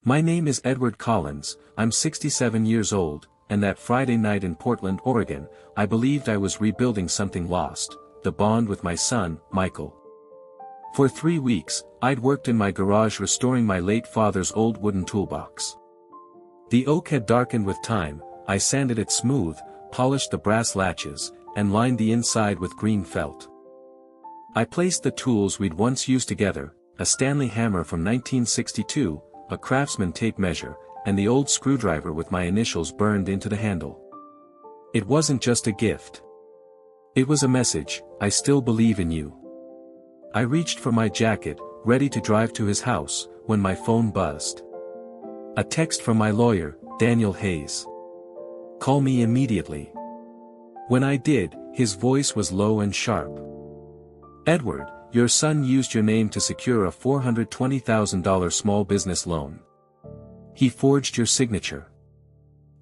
My name is Edward Collins, I'm 67 years old, and that Friday night in Portland, Oregon, I believed I was rebuilding something lost, the bond with my son, Michael. For 3 weeks, I'd worked in my garage restoring my late father's old wooden toolbox. The oak had darkened with time, I sanded it smooth, polished the brass latches, and lined the inside with green felt. I placed the tools we'd once used together, a Stanley hammer from 1962, a Craftsman tape measure, and the old screwdriver with my initials burned into the handle. It wasn't just a gift. It was a message, I still believe in you. I reached for my jacket, ready to drive to his house, when my phone buzzed. A text from my lawyer, Daniel Hayes. Call me immediately. When I did, his voice was low and sharp. Edward, your son used your name to secure a $420,000 small business loan. He forged your signature.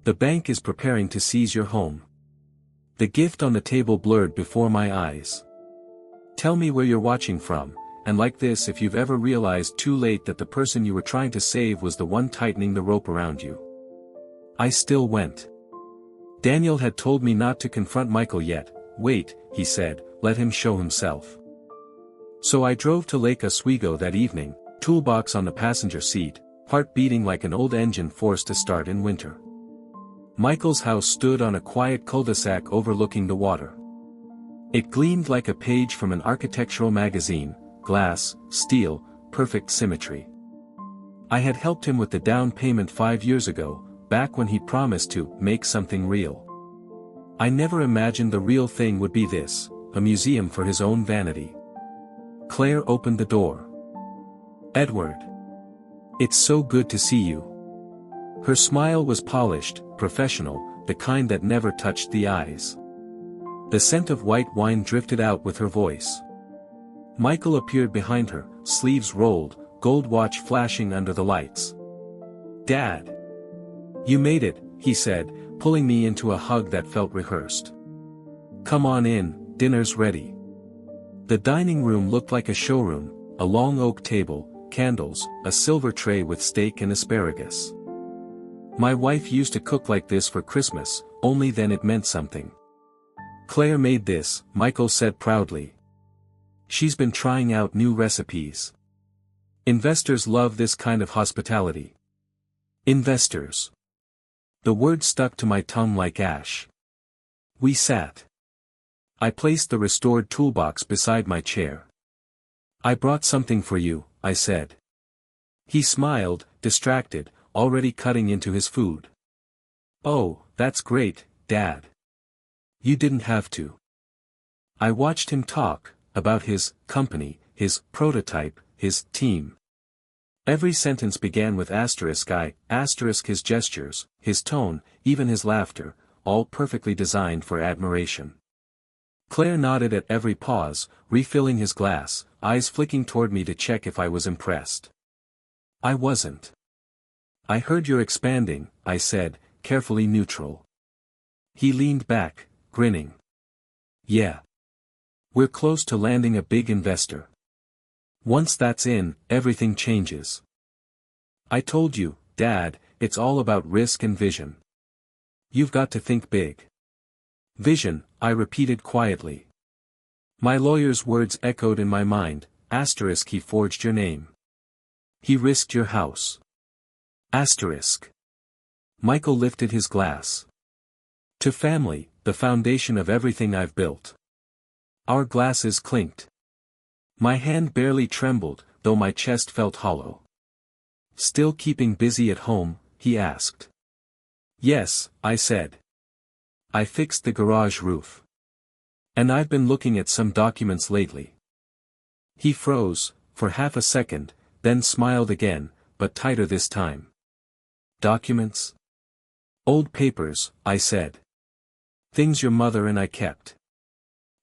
The bank is preparing to seize your home. The gift on the table blurred before my eyes. Tell me where you're watching from, and like this if you've ever realized too late that the person you were trying to save was the one tightening the rope around you. I still went. Daniel had told me not to confront Michael yet. Wait, he said, let him show himself. So I drove to Lake Oswego that evening, toolbox on the passenger seat, heart beating like an old engine forced to start in winter. Michael's house stood on a quiet cul-de-sac overlooking the water. It gleamed like a page from an architectural magazine, glass, steel, perfect symmetry. I had helped him with the down payment 5 years ago, back when he promised to make something real. I never imagined the real thing would be this, a museum for his own vanity. Claire opened the door. Edward. It's so good to see you. Her smile was polished, professional, the kind that never touched the eyes. The scent of white wine drifted out with her voice. Michael appeared behind her, sleeves rolled, gold watch flashing under the lights. Dad. You made it, he said, pulling me into a hug that felt rehearsed. Come on in, dinner's ready. The dining room looked like a showroom, a long oak table, candles, a silver tray with steak and asparagus. My wife used to cook like this for Christmas, only then it meant something. Claire made this, Michael said proudly. She's been trying out new recipes. Investors love this kind of hospitality. Investors. The word stuck to my tongue like ash. We sat. I placed the restored toolbox beside my chair. I brought something for you, I said. He smiled, distracted, already cutting into his food. Oh, that's great, Dad. You didn't have to. I watched him talk, about his company, his prototype, his team. Every sentence began with asterisk his gestures, his tone, even his laughter, all perfectly designed for admiration. Claire nodded at every pause, refilling his glass, eyes flicking toward me to check if I was impressed. I wasn't. I heard you're expanding, I said, carefully neutral. He leaned back, grinning. Yeah. We're close to landing a big investor. Once that's in, everything changes. I told you, Dad, it's all about risk and vision. You've got to think big. Vision, I repeated quietly. My lawyer's words echoed in my mind, asterisk he forged your name. He risked your house. Asterisk. Michael lifted his glass. To family, the foundation of everything I've built. Our glasses clinked. My hand barely trembled, though my chest felt hollow. Still keeping busy at home, he asked. Yes, I said. I fixed the garage roof. And I've been looking at some documents lately. He froze, for half a second, then smiled again, but tighter this time. Documents? Old papers, I said. Things your mother and I kept.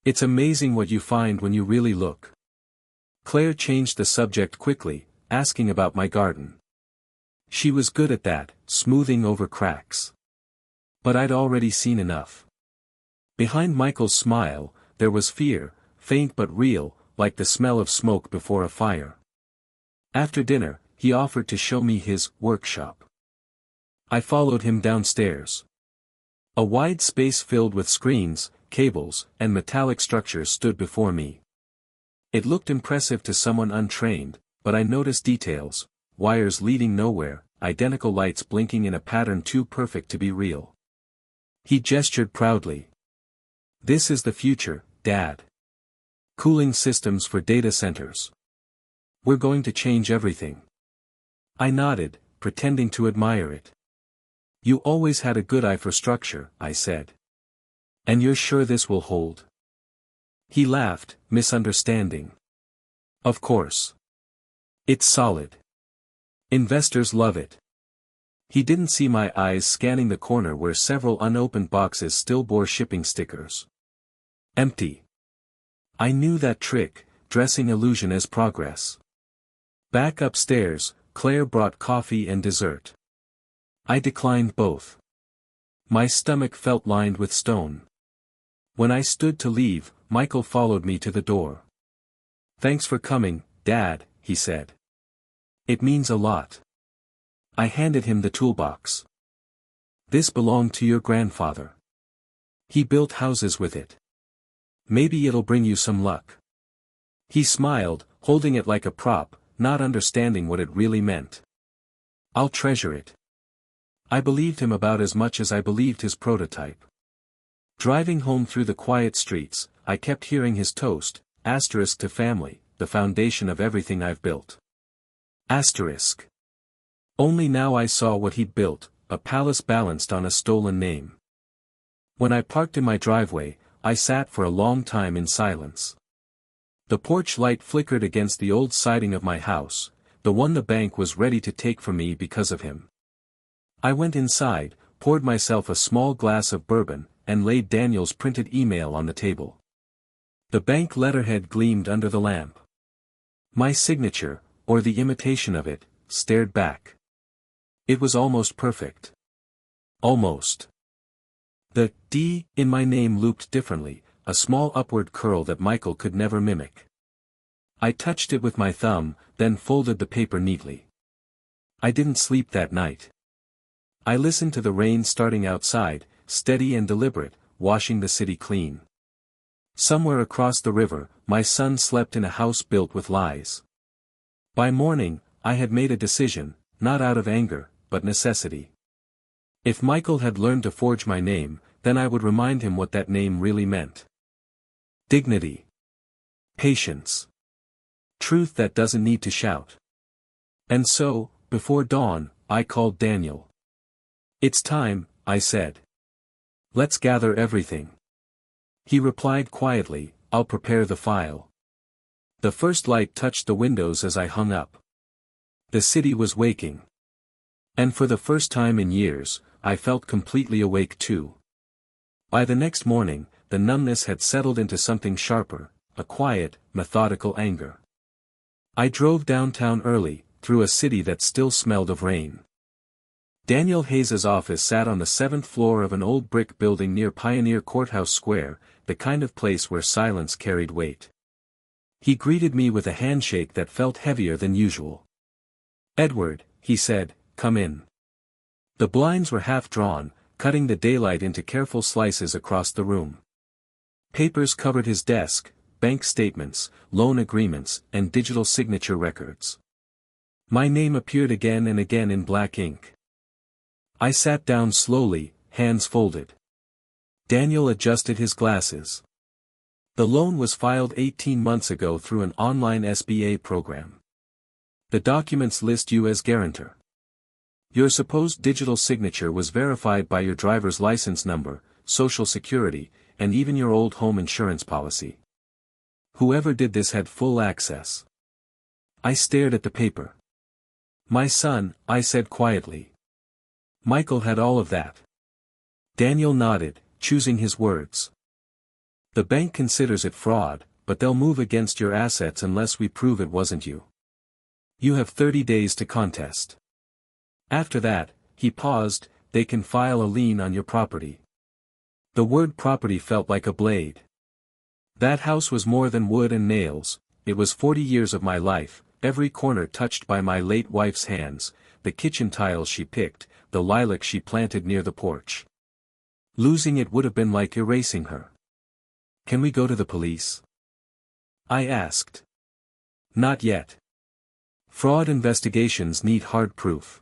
It's amazing what you find when you really look. Claire changed the subject quickly, asking about my garden. She was good at that, smoothing over cracks. But I'd already seen enough. Behind Michael's smile, there was fear, faint but real, like the smell of smoke before a fire. After dinner, he offered to show me his workshop. I followed him downstairs. A wide space filled with screens, cables, and metallic structures stood before me. It looked impressive to someone untrained, but I noticed details: wires leading nowhere, identical lights blinking in a pattern too perfect to be real. He gestured proudly. "This is the future, Dad. Cooling systems for data centers. We're going to change everything." I nodded, pretending to admire it. "You always had a good eye for structure," I said. "And you're sure this will hold?" He laughed, misunderstanding. "Of course. It's solid. Investors love it." He didn't see my eyes scanning the corner where several unopened boxes still bore shipping stickers. Empty. I knew that trick, dressing illusion as progress. Back upstairs, Claire brought coffee and dessert. I declined both. My stomach felt lined with stone. When I stood to leave, Michael followed me to the door. "Thanks for coming, Dad," he said. "It means a lot." I handed him the toolbox. "This belonged to your grandfather. He built houses with it. Maybe it'll bring you some luck." He smiled, holding it like a prop, not understanding what it really meant. "I'll treasure it." I believed him about as much as I believed his prototype. Driving home through the quiet streets, I kept hearing his toast: asterisk to family, the foundation of everything I've built. Asterisk. Only now I saw what he'd built, a palace balanced on a stolen name. When I parked in my driveway, I sat for a long time in silence. The porch light flickered against the old siding of my house, the one the bank was ready to take from me because of him. I went inside, poured myself a small glass of bourbon, and laid Daniel's printed email on the table. The bank letterhead gleamed under the lamp. My signature, or the imitation of it, stared back. It was almost perfect. Almost. The D in my name looped differently, a small upward curl that Michael could never mimic. I touched it with my thumb, then folded the paper neatly. I didn't sleep that night. I listened to the rain starting outside, steady and deliberate, washing the city clean. Somewhere across the river, my son slept in a house built with lies. By morning, I had made a decision, not out of anger, but necessity. If Michael had learned to forge my name, then I would remind him what that name really meant. Dignity. Patience. Truth that doesn't need to shout. And so, before dawn, I called Daniel. "It's time," I said. "Let's gather everything." He replied quietly, "I'll prepare the file." The first light touched the windows as I hung up. The city was waking. And for the first time in years, I felt completely awake too. By the next morning, the numbness had settled into something sharper, a quiet, methodical anger. I drove downtown early, through a city that still smelled of rain. Daniel Hayes's office sat on the 7th floor of an old brick building near Pioneer Courthouse Square, the kind of place where silence carried weight. He greeted me with a handshake that felt heavier than usual. "Edward," he said, "come in." The blinds were half drawn, cutting the daylight into careful slices across the room. Papers covered his desk, bank statements, loan agreements, and digital signature records. My name appeared again and again in black ink. I sat down slowly, hands folded. Daniel adjusted his glasses. The loan was filed 18 months ago through an online SBA program. The documents list you as guarantor. Your supposed digital signature was verified by your driver's license number, social security, and even your old home insurance policy. Whoever did this had full access. I stared at the paper. "My son," I said quietly. "Michael had all of that." Daniel nodded, choosing his words. "The bank considers it fraud, but they'll move against your assets unless we prove it wasn't you. You have 30 days to contest. After that," he paused, "they can file a lien on your property." The word property felt like a blade. That house was more than wood and nails, it was 40 years of my life, every corner touched by my late wife's hands, the kitchen tiles she picked, the lilac she planted near the porch. Losing it would have been like erasing her. "Can we go to the police?" I asked. "Not yet. Fraud investigations need hard proof.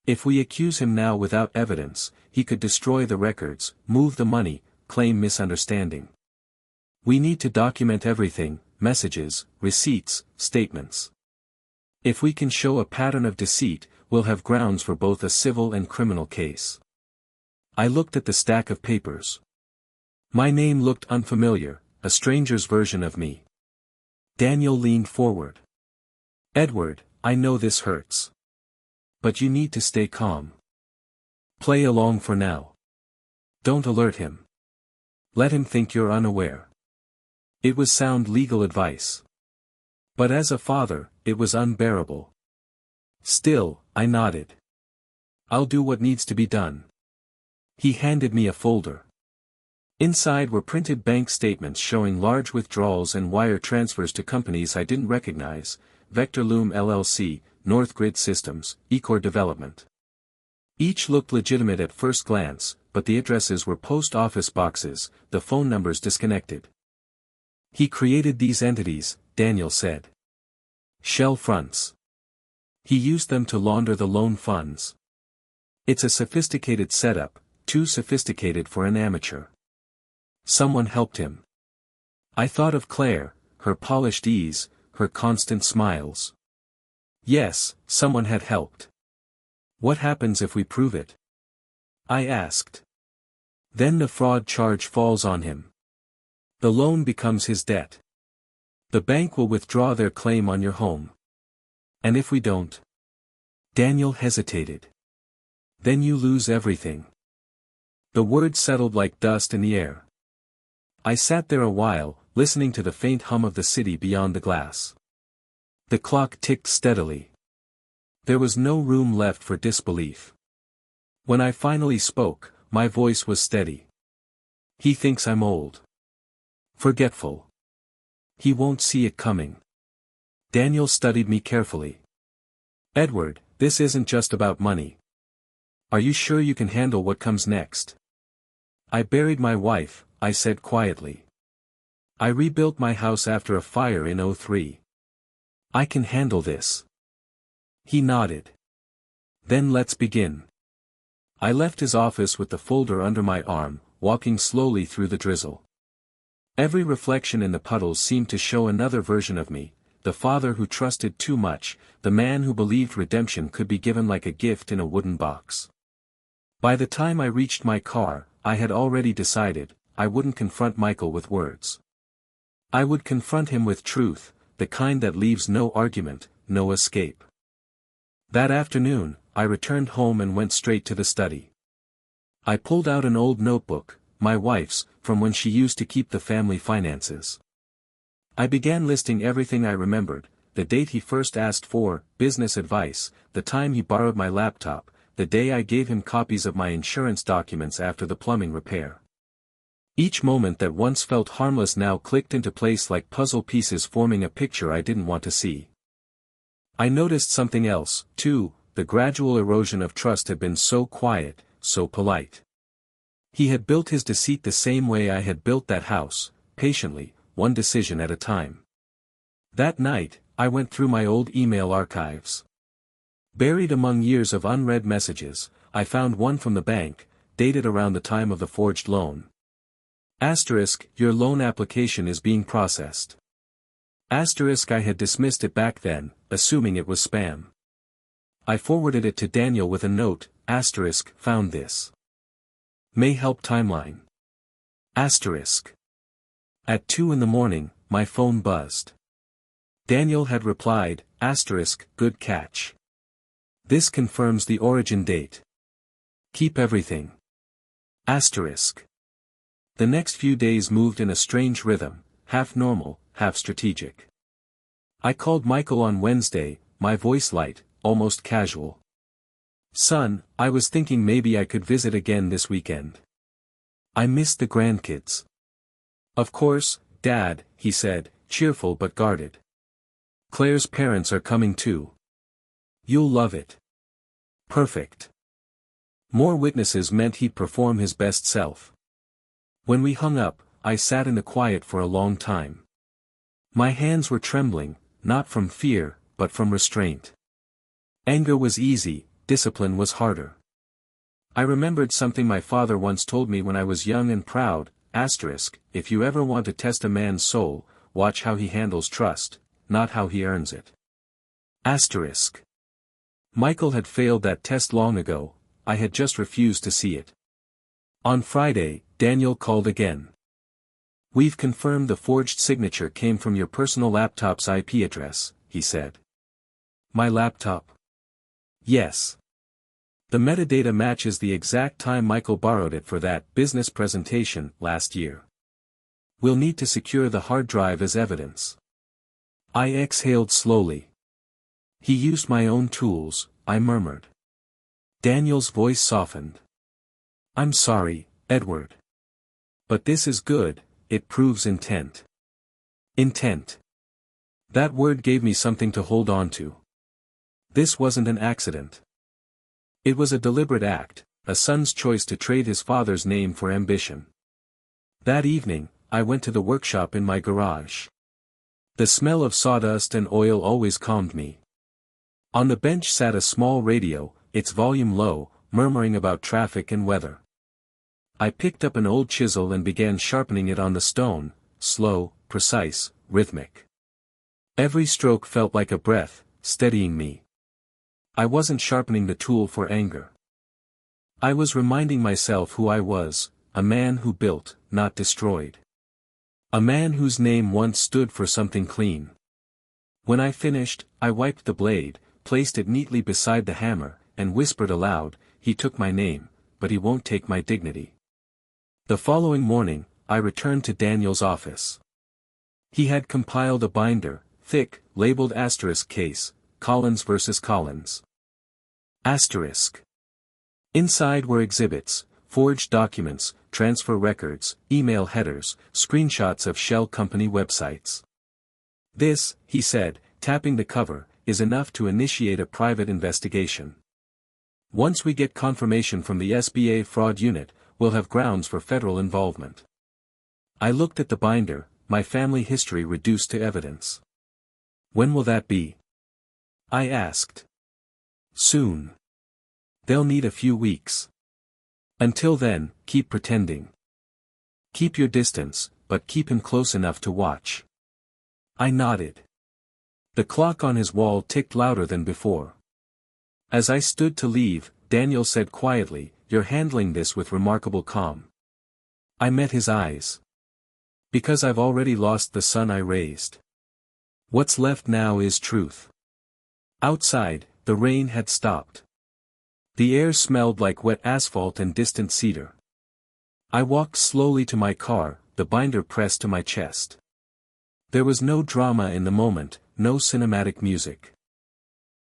If we accuse him now without evidence, he could destroy the records, move the money, claim misunderstanding. We need to document everything, messages, receipts, statements. If we can show a pattern of deceit, we'll have grounds for both a civil and criminal case." I looked at the stack of papers. My name looked unfamiliar, a stranger's version of me. Daniel leaned forward. "Edward, I know this hurts. But you need to stay calm. Play along for now. Don't alert him. Let him think you're unaware." It was sound legal advice. But as a father, it was unbearable. Still, I nodded. "I'll do what needs to be done." He handed me a folder. Inside were printed bank statements showing large withdrawals and wire transfers to companies I didn't recognize: Vector Loom LLC, North Grid Systems, Ecor Development. Each looked legitimate at first glance, but the addresses were post office boxes, the phone numbers disconnected. "He created these entities," Daniel said. "Shell fronts. He used them to launder the loan funds. It's a sophisticated setup, too sophisticated for an amateur. Someone helped him." I thought of Claire, her polished ease, her constant smiles. Yes, someone had helped. "What happens if we prove it?" I asked. "Then the fraud charge falls on him. The loan becomes his debt. The bank will withdraw their claim on your home. And if we don't?" Daniel hesitated. "Then you lose everything." The words settled like dust in the air. I sat there a while, listening to the faint hum of the city beyond the glass. The clock ticked steadily. There was no room left for disbelief. When I finally spoke, my voice was steady. "He thinks I'm old. Forgetful. He won't see it coming." Daniel studied me carefully. "Edward, this isn't just about money. Are you sure you can handle what comes next?" "I buried my wife," I said quietly. "I rebuilt my house after a fire in '03. I can handle this." He nodded. "Then let's begin." I left his office with the folder under my arm, walking slowly through the drizzle. Every reflection in the puddles seemed to show another version of me, the father who trusted too much, the man who believed redemption could be given like a gift in a wooden box. By the time I reached my car, I had already decided, I wouldn't confront Michael with words. I would confront him with truth, the kind that leaves no argument, no escape. That afternoon, I returned home and went straight to the study. I pulled out an old notebook, my wife's, from when she used to keep the family finances. I began listing everything I remembered: the date he first asked for business advice, the time he borrowed my laptop, the day I gave him copies of my insurance documents after the plumbing repair. Each moment that once felt harmless now clicked into place like puzzle pieces forming a picture I didn't want to see. I noticed something else, too: the gradual erosion of trust had been so quiet, so polite. He had built his deceit the same way I had built that house, patiently, one decision at a time. That night, I went through my old email archives. Buried among years of unread messages, I found one from the bank, dated around the time of the forged loan. Asterisk, your loan application is being processed. Asterisk, I had dismissed it back then, assuming it was spam. I forwarded it to Daniel with a note, asterisk, found this. May help timeline. Asterisk. At 2 a.m, my phone buzzed. Daniel had replied, asterisk, good catch. This confirms the origin date. Keep everything. Asterisk. The next few days moved in a strange rhythm, half normal, half strategic. I called Michael on Wednesday, my voice light, almost casual. Son, I was thinking maybe I could visit again this weekend. I missed the grandkids. Of course, Dad, he said, cheerful but guarded. Claire's parents are coming too. You'll love it. Perfect. More witnesses meant he'd perform his best self. When we hung up, I sat in the quiet for a long time. My hands were trembling, not from fear, but from restraint. Anger was easy, discipline was harder. I remembered something my father once told me when I was young and proud, if you ever want to test a man's soul, watch how he handles trust, not how he earns it. Michael had failed that test long ago, I had just refused to see it. On Friday, Daniel called again. We've confirmed the forged signature came from your personal laptop's IP address, he said. My laptop? Yes. The metadata matches the exact time Michael borrowed it for that business presentation last year. We'll need to secure the hard drive as evidence. I exhaled slowly. He used my own tools, I murmured. Daniel's voice softened. I'm sorry, Edward. But this is good, it proves intent. Intent. That word gave me something to hold on to. This wasn't an accident. It was a deliberate act, a son's choice to trade his father's name for ambition. That evening, I went to the workshop in my garage. The smell of sawdust and oil always calmed me. On the bench sat a small radio, its volume low, murmuring about traffic and weather. I picked up an old chisel and began sharpening it on the stone, slow, precise, rhythmic. Every stroke felt like a breath, steadying me. I wasn't sharpening the tool for anger. I was reminding myself who I was, a man who built, not destroyed. A man whose name once stood for something clean. When I finished, I wiped the blade, placed it neatly beside the hammer, and whispered aloud, he took my name, but he won't take my dignity. The following morning, I returned to Daniel's office. He had compiled a binder, thick, labeled case, Collins vs. Collins. Inside were exhibits, forged documents, transfer records, email headers, screenshots of shell company websites. This, he said, tapping the cover, is enough to initiate a private investigation. Once we get confirmation from the SBA fraud unit, we'll have grounds for federal involvement. I looked at the binder, my family history reduced to evidence. When will that be? I asked. Soon. They'll need a few weeks. Until then, keep pretending. Keep your distance, but keep him close enough to watch. I nodded. The clock on his wall ticked louder than before. As I stood to leave, Daniel said quietly, "You're handling this with remarkable calm." I met his eyes. Because I've already lost the son I raised. What's left now is truth. Outside, the rain had stopped. The air smelled like wet asphalt and distant cedar. I walked slowly to my car, the binder pressed to my chest. There was no drama in the moment, no cinematic music.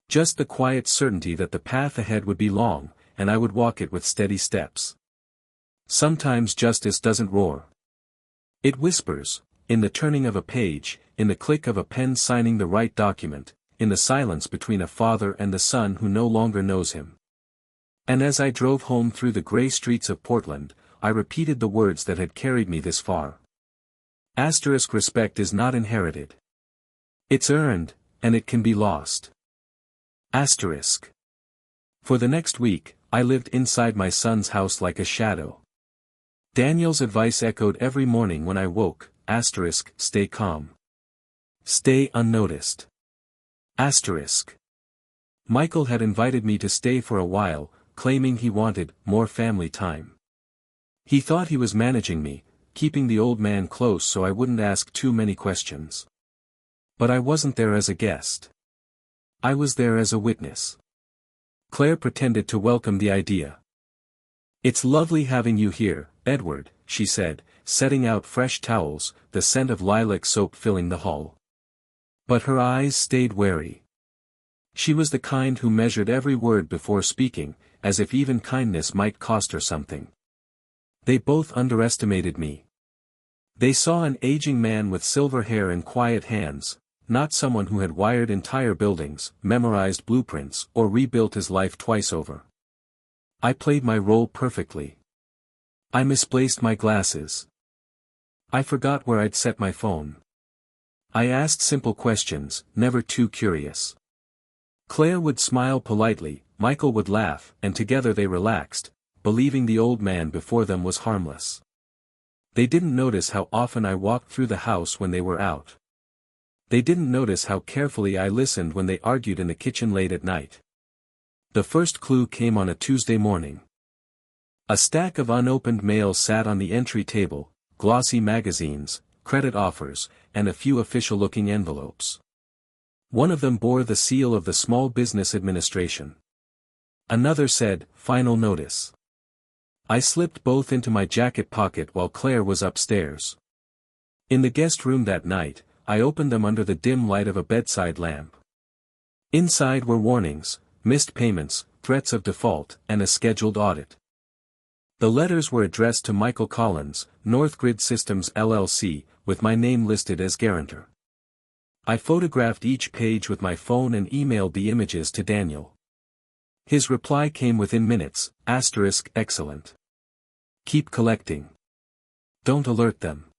Just the quiet certainty that the path ahead would be long, and I would walk it with steady steps. Sometimes justice doesn't roar. It whispers, in the turning of a page, in the click of a pen signing the right document, in the silence between a father and the son who no longer knows him. And as I drove home through the gray streets of Portland, I repeated the words that had carried me this far. Respect is not inherited. It's earned, and it can be lost. For the next week, I lived inside my son's house like a shadow. Daniel's advice echoed every morning when I woke, stay calm. Stay unnoticed. Michael had invited me to stay for a while, claiming he wanted more family time. He thought he was managing me, keeping the old man close so I wouldn't ask too many questions. But I wasn't there as a guest. I was there as a witness. Claire pretended to welcome the idea. "It's lovely having you here, Edward," she said, setting out fresh towels, the scent of lilac soap filling the hall. But her eyes stayed wary. She was the kind who measured every word before speaking, as if even kindness might cost her something. They both underestimated me. They saw an aging man with silver hair and quiet hands, not someone who had wired entire buildings, memorized blueprints, or rebuilt his life twice over. I played my role perfectly. I misplaced my glasses. I forgot where I'd set my phone. I asked simple questions, never too curious. Claire would smile politely, Michael would laugh, and together they relaxed, believing the old man before them was harmless. They didn't notice how often I walked through the house when they were out. They didn't notice how carefully I listened when they argued in the kitchen late at night. The first clue came on a Tuesday morning. A stack of unopened mail sat on the entry table, glossy magazines, credit offers, and a few official-looking envelopes. One of them bore the seal of the Small Business Administration. Another said, "Final Notice." I slipped both into my jacket pocket while Claire was upstairs. In the guest room that night, I opened them under the dim light of a bedside lamp. Inside were warnings, missed payments, threats of default, and a scheduled audit. The letters were addressed to Michael Collins, Northgrid Systems LLC, with my name listed as guarantor. I photographed each page with my phone and emailed the images to Daniel. His reply came within minutes, excellent. Keep collecting. Don't alert them.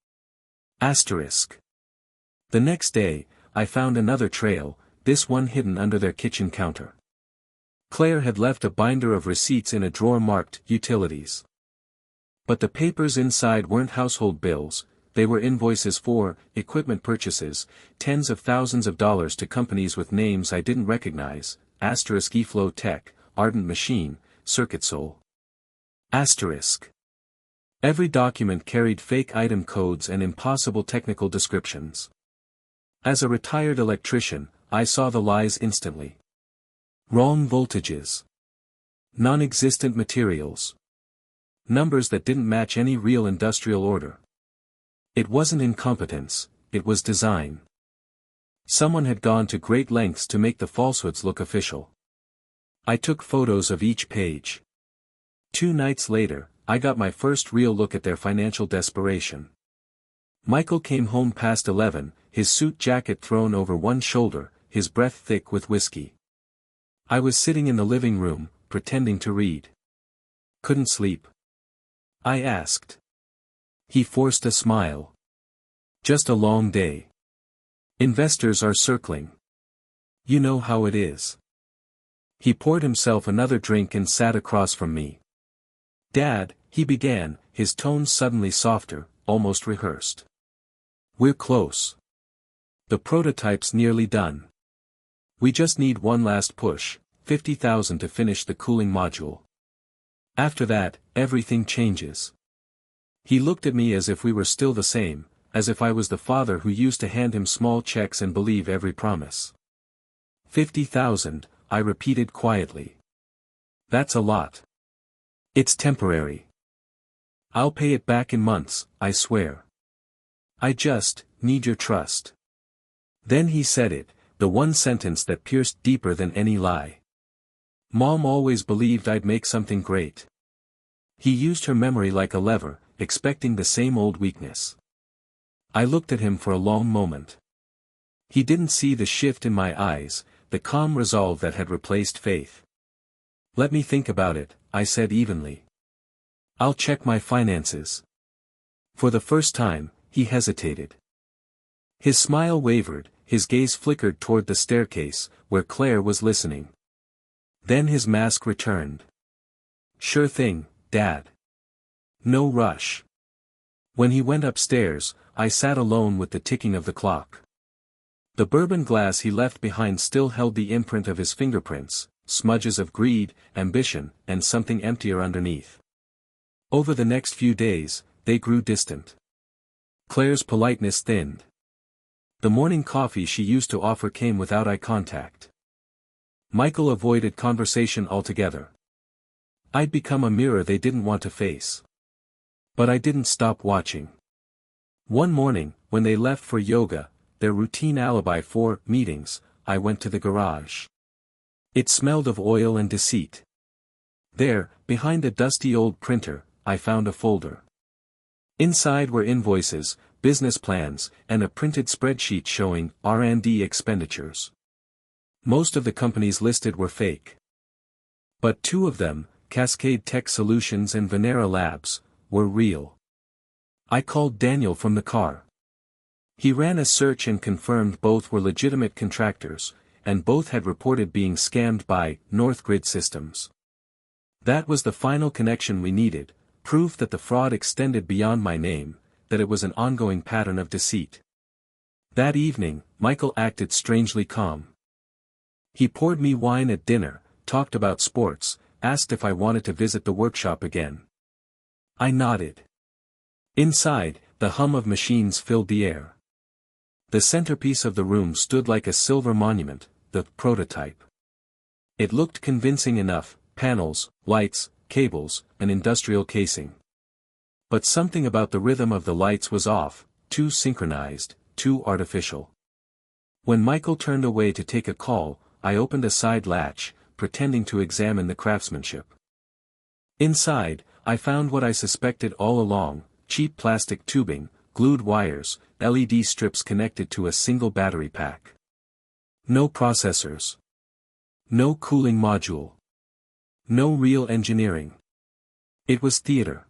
The next day, I found another trail, this one hidden under their kitchen counter. Claire had left a binder of receipts in a drawer marked Utilities. But the papers inside weren't household bills, they were invoices for equipment purchases, tens of thousands of dollars to companies with names I didn't recognize, eFlow Tech, Ardent Machine, CircuitSoul. Every document carried fake item codes and impossible technical descriptions. As a retired electrician, I saw the lies instantly. Wrong voltages. Non-existent materials. Numbers that didn't match any real industrial order. It wasn't incompetence, it was design. Someone had gone to great lengths to make the falsehoods look official. I took photos of each page. 2 nights later, I got my first real look at their financial desperation. Michael came home past 11, his suit jacket thrown over one shoulder, his breath thick with whiskey. I was sitting in the living room, pretending to read. Couldn't sleep. I asked. He forced a smile. Just a long day. Investors are circling. You know how it is. He poured himself another drink and sat across from me. Dad, he began, his tone suddenly softer, almost rehearsed. We're close. The prototype's nearly done. We just need one last push, 50,000 to finish the cooling module. After that, everything changes. He looked at me as if we were still the same, as if I was the father who used to hand him small checks and believe every promise. 50,000, I repeated quietly. That's a lot. It's temporary. I'll pay it back in months, I swear. I just need your trust. Then he said it, the one sentence that pierced deeper than any lie. Mom always believed I'd make something great. He used her memory like a lever, expecting the same old weakness. I looked at him for a long moment. He didn't see the shift in my eyes, the calm resolve that had replaced faith. Let me think about it, I said evenly. I'll check my finances. For the first time, he hesitated. His smile wavered, his gaze flickered toward the staircase, where Claire was listening. Then his mask returned. Sure thing, Dad. No rush. When he went upstairs, I sat alone with the ticking of the clock. The bourbon glass he left behind still held the imprint of his fingerprints, smudges of greed, ambition, and something emptier underneath. Over the next few days, they grew distant. Claire's politeness thinned. The morning coffee she used to offer came without eye contact. Michael avoided conversation altogether. I'd become a mirror they didn't want to face. But I didn't stop watching. One morning, when they left for yoga, their routine alibi for meetings, I went to the garage. It smelled of oil and deceit. There, behind a dusty old printer, I found a folder. Inside were invoices, business plans, and a printed spreadsheet showing R&D expenditures. Most of the companies listed were fake. But two of them, Cascade Tech Solutions and Venera Labs, were real. I called Daniel from the car. He ran a search and confirmed both were legitimate contractors, and both had reported being scammed by Northgrid Systems. That was the final connection we needed, proof that the fraud extended beyond my name, that it was an ongoing pattern of deceit. That evening, Michael acted strangely calm. He poured me wine at dinner, talked about sports, asked if I wanted to visit the workshop again. I nodded. Inside, the hum of machines filled the air. The centerpiece of the room stood like a silver monument, the prototype. It looked convincing enough: panels, lights, cables, an industrial casing. But something about the rhythm of the lights was off, too synchronized, too artificial. When Michael turned away to take a call, I opened a side latch, pretending to examine the craftsmanship. Inside, I found what I suspected all along: cheap plastic tubing, glued wires, LED strips connected to a single battery pack. No processors. No cooling module. No real engineering. It was theater.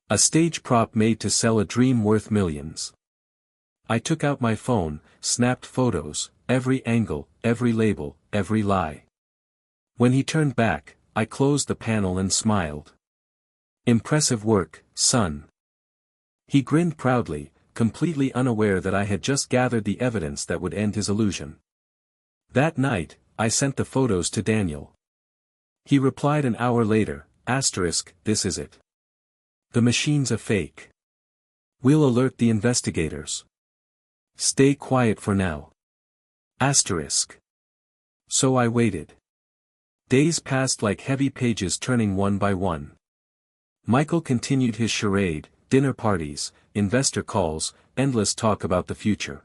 A stage prop made to sell a dream worth millions. I took out my phone, snapped photos, every angle, every label, every lie. When he turned back, I closed the panel and smiled. "Impressive work, son." He grinned proudly, completely unaware that I had just gathered the evidence that would end his illusion. That night, I sent the photos to Daniel. He replied an hour later, "This is it. The machine's a fake. We'll alert the investigators. Stay quiet for now." So I waited. Days passed like heavy pages turning one by one. Michael continued his charade: dinner parties, investor calls, endless talk about the future.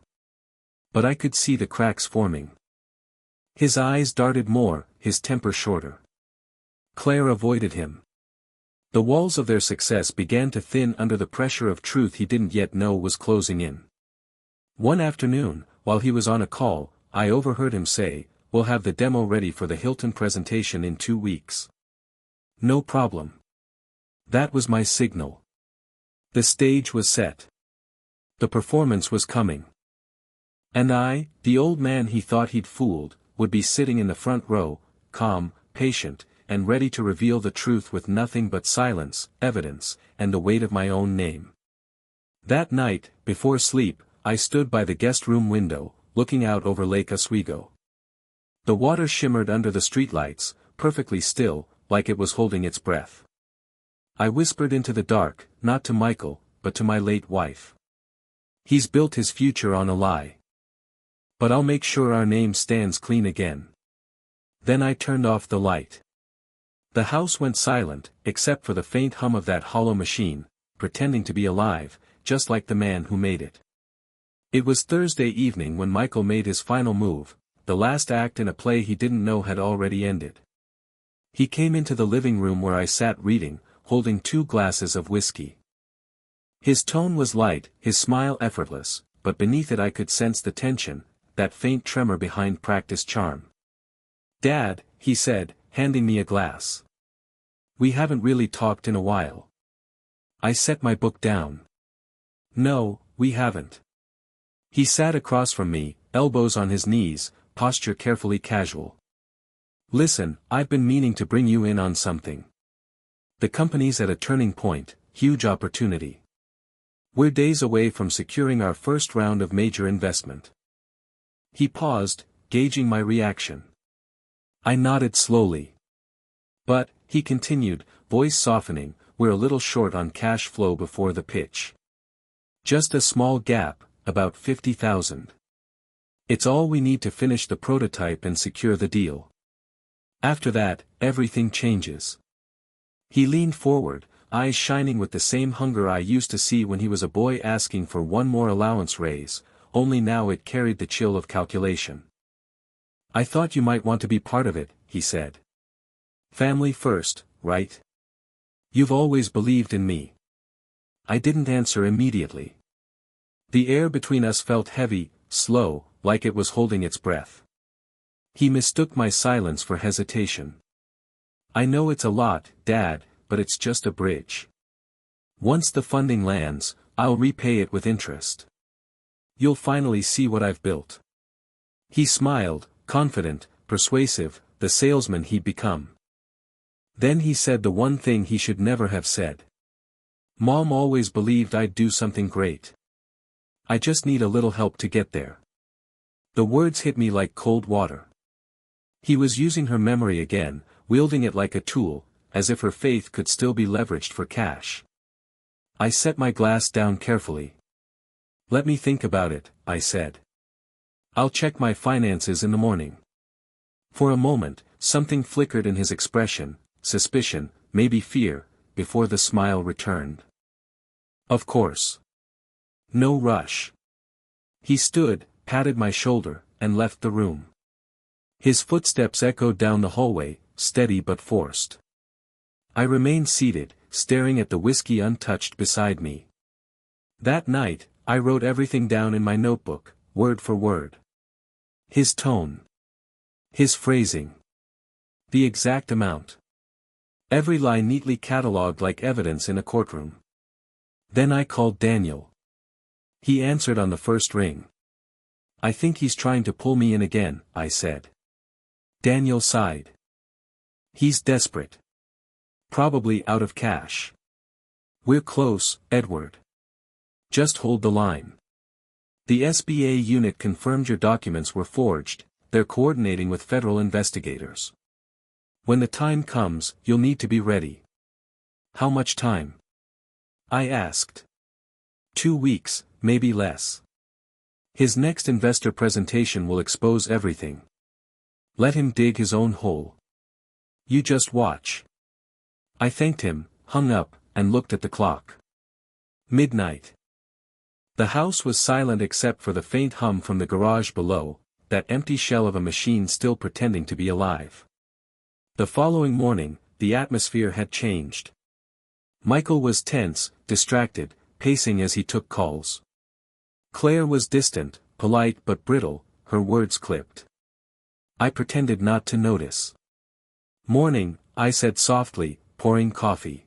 But I could see the cracks forming. His eyes darted more, his temper shorter. Claire avoided him. The walls of their success began to thin under the pressure of truth he didn't yet know was closing in. One afternoon, while he was on a call, I overheard him say, "We'll have the demo ready for the Hilton presentation in 2 weeks." No problem. That was my signal. The stage was set. The performance was coming. And I, the old man he thought he'd fooled, would be sitting in the front row, calm, patient, and ready to reveal the truth with nothing but silence, evidence, and the weight of my own name. That night, before sleep, I stood by the guest room window, looking out over Lake Oswego. The water shimmered under the streetlights, perfectly still, like it was holding its breath. I whispered into the dark, not to Michael, but to my late wife. "He's built his future on a lie. But I'll make sure our name stands clean again." Then I turned off the light. The house went silent, except for the faint hum of that hollow machine, pretending to be alive, just like the man who made it. It was Thursday evening when Michael made his final move, the last act in a play he didn't know had already ended. He came into the living room where I sat reading, holding 2 glasses of whiskey. His tone was light, his smile effortless, but beneath it I could sense the tension, that faint tremor behind practiced charm. "Dad," he said, handing me a glass. "We haven't really talked in a while." I set my book down. "No, we haven't." He sat across from me, elbows on his knees, posture carefully casual. "Listen, I've been meaning to bring you in on something. The company's at a turning point, huge opportunity. We're days away from securing our first round of major investment." He paused, gauging my reaction. I nodded slowly. "But," he continued, voice softening, "we're a little short on cash flow before the pitch. Just a small gap, about 50,000. It's all we need to finish the prototype and secure the deal. After that, everything changes." He leaned forward, eyes shining with the same hunger I used to see when he was a boy asking for one more allowance raise, only now it carried the chill of calculation. "I thought you might want to be part of it," he said. "Family first, right? You've always believed in me." I didn't answer immediately. The air between us felt heavy, slow, like it was holding its breath. He mistook my silence for hesitation. I know it's a lot, Dad, but it's just a bridge. Once the funding lands, I'll repay it with interest. You'll finally see what I've built. He smiled, confident, persuasive, the salesman he'd become. Then he said the one thing he should never have said. Mom always believed I'd do something great. I just need a little help to get there. The words hit me like cold water. He was using her memory again, wielding it like a tool, as if her faith could still be leveraged for cash. I set my glass down carefully. Let me think about it, I said. I'll check my finances in the morning. For a moment, something flickered in his expression, suspicion, maybe fear, before the smile returned. Of course. No rush. He stood, patted my shoulder, and left the room. His footsteps echoed down the hallway, steady but forced. I remained seated, staring at the whiskey untouched beside me. That night, I wrote everything down in my notebook, word for word. His tone. His phrasing. The exact amount. Every line neatly catalogued like evidence in a courtroom. Then I called Daniel. He answered on the first ring. I think he's trying to pull me in again, I said. Daniel sighed. He's desperate. Probably out of cash. We're close, Edward. Just hold the line. The SBA unit confirmed your documents were forged, they're coordinating with federal investigators. When the time comes, you'll need to be ready. How much time? I asked. 2 weeks, maybe less. His next investor presentation will expose everything. Let him dig his own hole. You just watch. I thanked him, hung up, and looked at the clock. Midnight. The house was silent except for the faint hum from the garage below, that empty shell of a machine still pretending to be alive. The following morning, the atmosphere had changed. Michael was tense, distracted, pacing as he took calls. Claire was distant, polite but brittle, her words clipped. I pretended not to notice. Morning, I said softly, pouring coffee.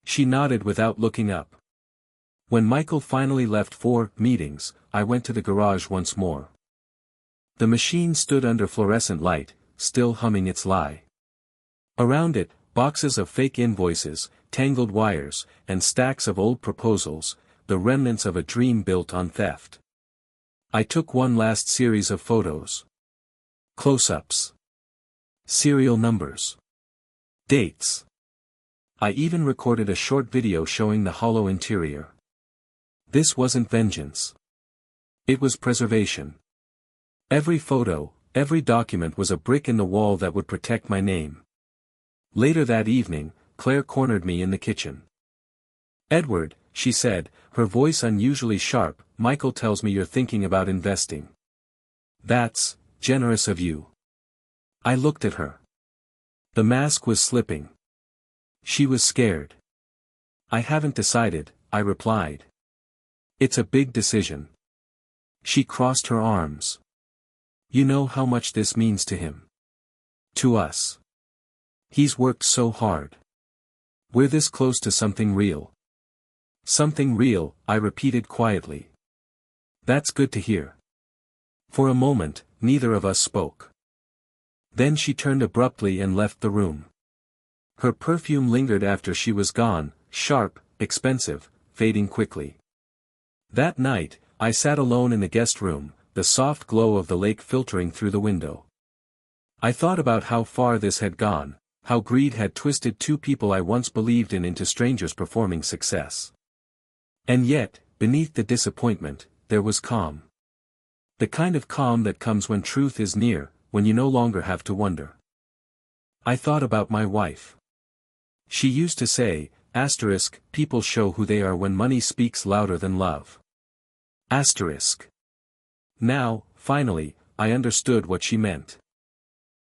She nodded without looking up. When Michael finally left for meetings, I went to the garage once more. The machine stood under fluorescent light, still humming its lie. Around it, boxes of fake invoices, tangled wires, and stacks of old proposals, the remnants of a dream built on theft. I took one last series of photos. Close-ups. Serial numbers. Dates. I even recorded a short video showing the hollow interior. This wasn't vengeance. It was preservation. Every photo, every document was a brick in the wall that would protect my name. Later that evening, Claire cornered me in the kitchen. Edward, she said, her voice unusually sharp, Michael tells me you're thinking about investing. That's generous of you. I looked at her. The mask was slipping. She was scared. I haven't decided, I replied. It's a big decision. She crossed her arms. You know how much this means to him. To us. He's worked so hard. We're this close to something real. Something real, I repeated quietly. That's good to hear. For a moment, neither of us spoke. Then she turned abruptly and left the room. Her perfume lingered after she was gone, sharp, expensive, fading quickly. That night, I sat alone in the guest room, the soft glow of the lake filtering through the window. I thought about how far this had gone, how greed had twisted two people I once believed in into strangers performing success. And yet, beneath the disappointment, there was calm. The kind of calm that comes when truth is near, when you no longer have to wonder. I thought about my wife. She used to say, people show who they are when money speaks louder than love. Now, finally, I understood what she meant.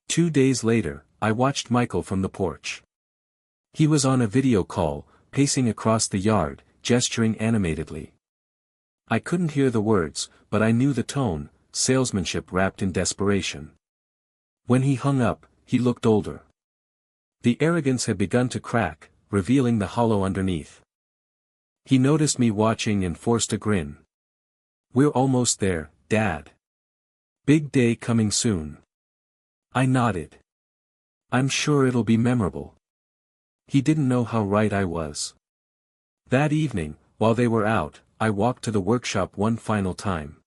2 days later, I watched Michael from the porch. He was on a video call, pacing across the yard, gesturing animatedly. I couldn't hear the words, but I knew the tone, salesmanship wrapped in desperation. When he hung up, he looked older. The arrogance had begun to crack, revealing the hollow underneath. He noticed me watching and forced a grin. "We're almost there, Dad. Big day coming soon." I nodded. "I'm sure it'll be memorable." He didn't know how right I was. That evening, while they were out, I walked to the workshop one final time.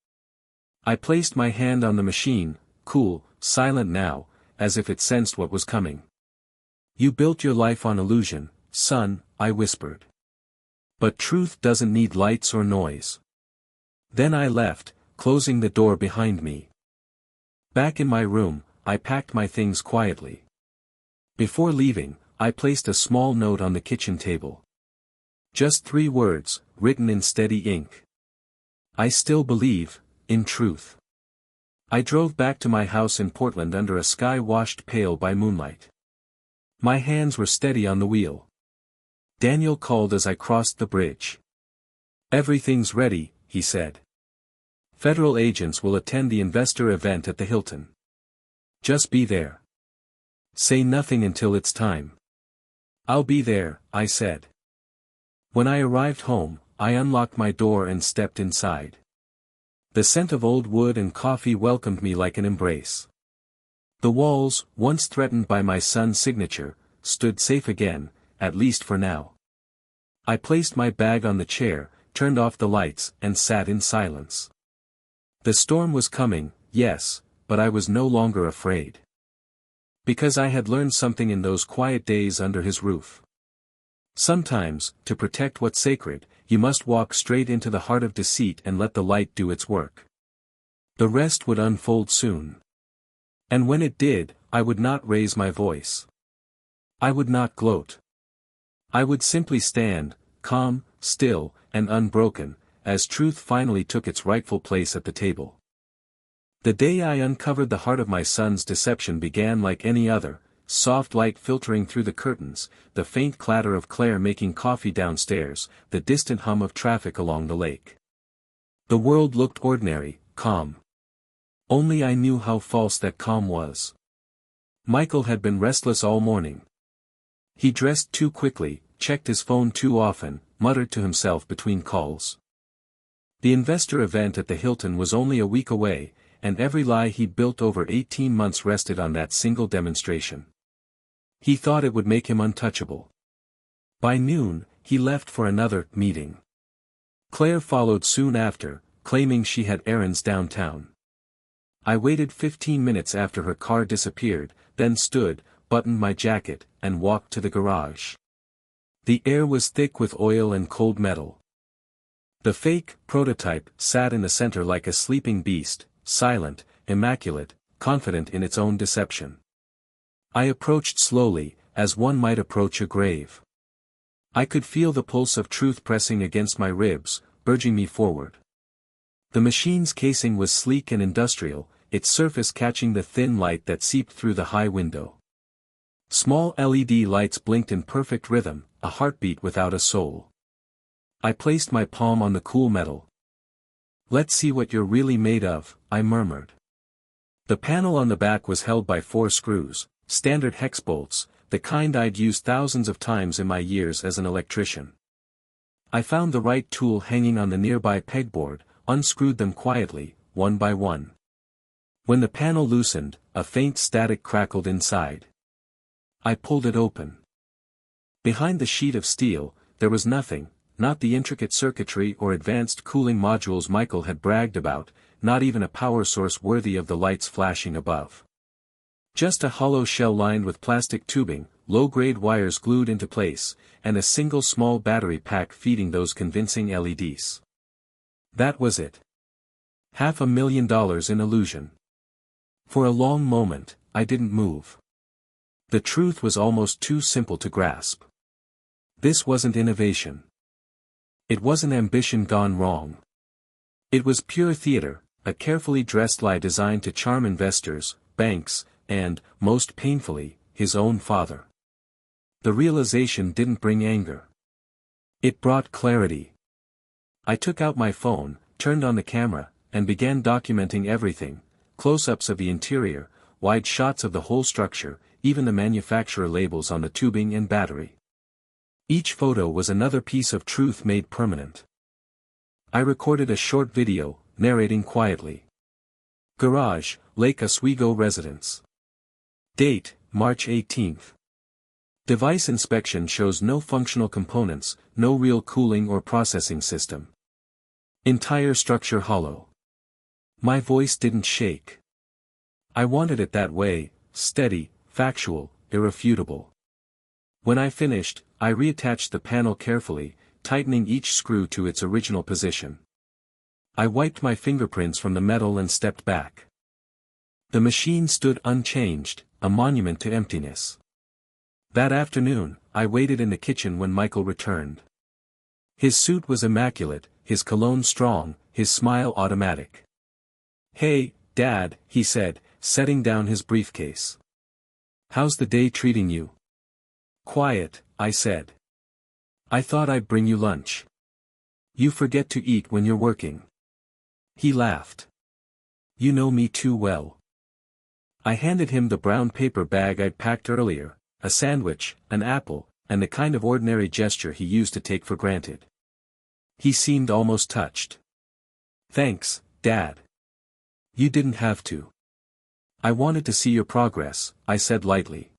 I placed my hand on the machine, cool, silent now, as if it sensed what was coming. "You built your life on illusion, son," I whispered. "But truth doesn't need lights or noise." Then I left, closing the door behind me. Back in my room, I packed my things quietly. Before leaving, I placed a small note on the kitchen table. Just 3 words, written in steady ink. "I still believe, in truth." I drove back to my house in Portland under a sky washed pale by moonlight. My hands were steady on the wheel. Daniel called as I crossed the bridge. "Everything's ready," he said. "Federal agents will attend the investor event at the Hilton. Just be there. Say nothing until it's time." "I'll be there," I said. When I arrived home, I unlocked my door and stepped inside. The scent of old wood and coffee welcomed me like an embrace. The walls, once threatened by my son's signature, stood safe again, at least for now. I placed my bag on the chair, turned off the lights, and sat in silence. The storm was coming, yes, but I was no longer afraid. Because I had learned something in those quiet days under his roof. Sometimes, to protect what's sacred, you must walk straight into the heart of deceit and let the light do its work. The rest would unfold soon. And when it did, I would not raise my voice. I would not gloat. I would simply stand, calm, still, and unbroken, as truth finally took its rightful place at the table. The day I uncovered the heart of my son's deception began like any other, soft light filtering through the curtains, the faint clatter of Claire making coffee downstairs, the distant hum of traffic along the lake. The world looked ordinary, calm. Only I knew how false that calm was. Michael had been restless all morning. He dressed too quickly, checked his phone too often, muttered to himself between calls. The investor event at the Hilton was only a week away, and every lie he'd built over 18 months rested on that single demonstration. He thought it would make him untouchable. By noon, he left for another meeting. Claire followed soon after, claiming she had errands downtown. I waited 15 minutes after her car disappeared, then stood, buttoned my jacket, and walked to the garage. The air was thick with oil and cold metal. The fake prototype sat in the center like a sleeping beast, silent, immaculate, confident in its own deception. I approached slowly, as one might approach a grave. I could feel the pulse of truth pressing against my ribs, urging me forward. The machine's casing was sleek and industrial, its surface catching the thin light that seeped through the high window. Small LED lights blinked in perfect rhythm, a heartbeat without a soul. I placed my palm on the cool metal. "Let's see what you're really made of," I murmured. The panel on the back was held by 4 screws, standard hex bolts, the kind I'd used thousands of times in my years as an electrician. I found the right tool hanging on the nearby pegboard, unscrewed them quietly, one by one. When the panel loosened, a faint static crackled inside. I pulled it open. Behind the sheet of steel, there was nothing, not the intricate circuitry or advanced cooling modules Michael had bragged about, not even a power source worthy of the lights flashing above. Just a hollow shell lined with plastic tubing, low-grade wires glued into place, and a single small battery pack feeding those convincing LEDs. That was it. $500,000 in illusion. For a long moment, I didn't move. The truth was almost too simple to grasp. This wasn't innovation. It wasn't ambition gone wrong. It was pure theater, a carefully dressed lie designed to charm investors, banks, and, most painfully, his own father. The realization didn't bring anger. It brought clarity. I took out my phone, turned on the camera, and began documenting everything, close-ups of the interior, wide shots of the whole structure, even the manufacturer labels on the tubing and battery. Each photo was another piece of truth made permanent. I recorded a short video, narrating quietly. Garage, Lake Oswego residence. Date, March 18th. Device inspection shows no functional components, no real cooling or processing system. Entire structure hollow. My voice didn't shake. I wanted it that way, steady, factual, irrefutable. When I finished, I reattached the panel carefully, tightening each screw to its original position. I wiped my fingerprints from the metal and stepped back. The machine stood unchanged, a monument to emptiness. That afternoon, I waited in the kitchen when Michael returned. His suit was immaculate, his cologne strong, his smile automatic. "Hey, Dad," he said, setting down his briefcase. "How's the day treating you?" "Quiet," I said. "I thought I'd bring you lunch." "You forget to eat when you're working." He laughed. "You know me too well." I handed him the brown paper bag I'd packed earlier, a sandwich, an apple, and the kind of ordinary gesture he used to take for granted. He seemed almost touched. "Thanks, Dad. You didn't have to. I wanted to see your progress," I said lightly.